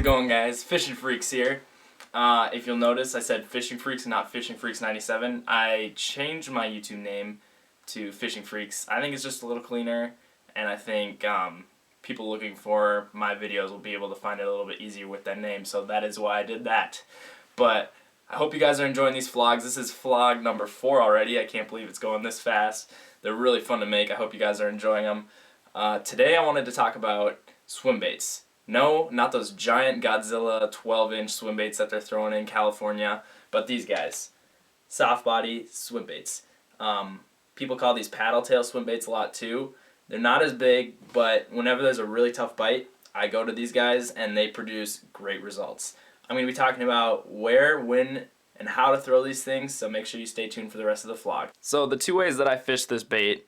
it going, guys? Fishing Freaks here. If you'll notice, I said Fishing Freaks and not Fishing Freaks 97. I changed my YouTube name to Fishing Freaks. I think it's just a little cleaner, and I think people looking for my videos will be able to find it a little bit easier with that name, so that is why I did that. But I hope you guys are enjoying these vlogs. This is vlog number 4 already. I can't believe it's going this fast. They're really fun to make. I hope you guys are enjoying them. Today I wanted to talk about swim baits. No, not those giant Godzilla 12-inch swim baits that they're throwing in California, but these guys. Soft body swim baits. People call these paddletail swim baits a lot too. They're not as big, but whenever there's a really tough bite, I go to these guys and they produce great results. I'm going to be talking about where, when, and how to throw these things, so make sure you stay tuned for the rest of the vlog. So the 2 ways that I fish this bait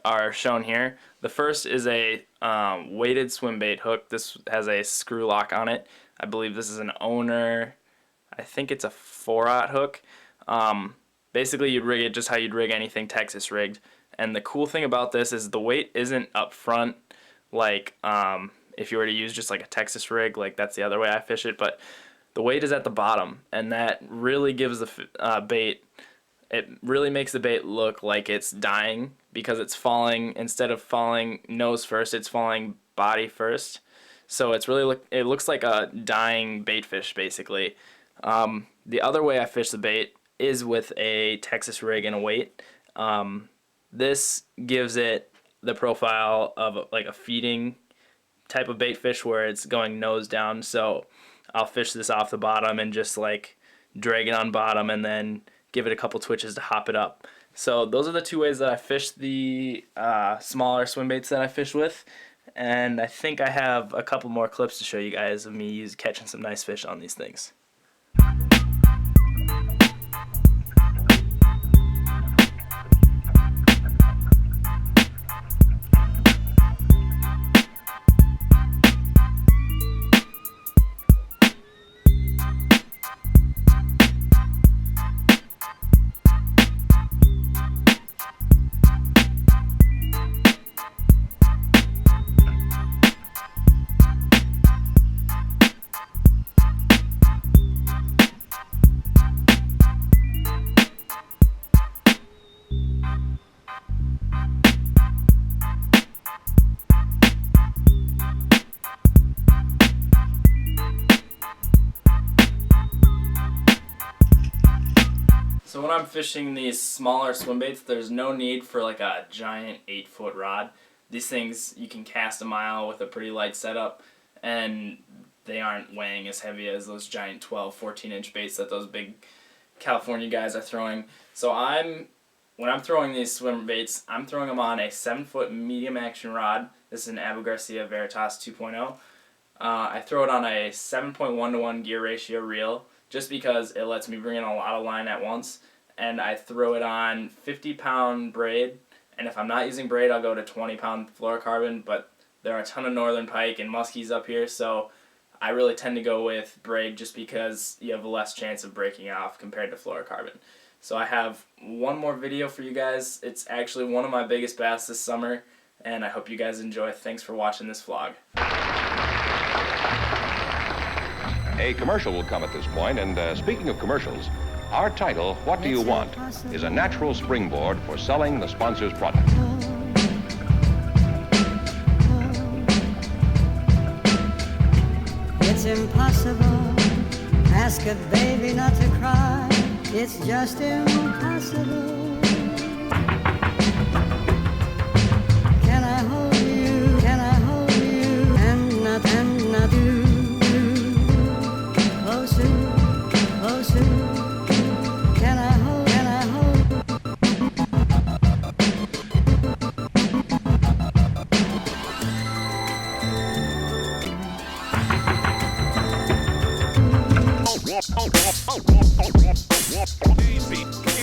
are shown here. The first is a weighted swim bait hook. This has a screw lock on it. I believe this is an owner. I think it's a 4/0 hook. Basically, you'd rig it just how you'd rig anything Texas rigged. And the cool thing about this is the weight isn't up front like if you were to use just like a Texas rig, like that's the other way I fish it, but the weight is at the bottom, and that really gives the bait, it really makes the bait look like it's dying because it's falling, instead of falling nose first, it's falling body first. So it's really it looks like a dying bait fish basically. The other way I fish the bait is with a Texas rig and a weight. This gives it the profile of like a feeding type of bait fish where it's going nose down. So I'll fish this off the bottom and just like drag it on bottom and then give it a couple twitches to hop it up. So those are the 2 ways that I fish the smaller swim baits that I fish with. And I think I have a couple more clips to show you guys of me catching some nice fish on these things. So when I'm fishing these smaller swim baits, there's no need for like a giant 8-foot rod. These things you can cast a mile with a pretty light setup, and they aren't weighing as heavy as those giant 12, 14-inch baits that those big California guys are throwing. So when I'm throwing these swim baits, I'm throwing them on a 7-foot medium action rod. This is an Abu Garcia Veritas 2.0. I throw it on a 7.1-to-1 gear ratio reel, just because it lets me bring in a lot of line at once, and I throw it on 50-pound braid, and if I'm not using braid, I'll go to 20-pound fluorocarbon, but there are a ton of northern pike and muskies up here, so I really tend to go with braid just because you have less chance of breaking off compared to fluorocarbon. So I have one more video for you guys. It's actually one of my biggest bass this summer, and I hope you guys enjoy. Thanks for watching this vlog. A commercial will come at this point, and speaking of commercials, our title, What Do You Want?, is a natural springboard for selling the sponsor's product. It's impossible, ask a baby not to cry, it's just impossible. Can I hold you, and not you? Closer, can I hold? Beat.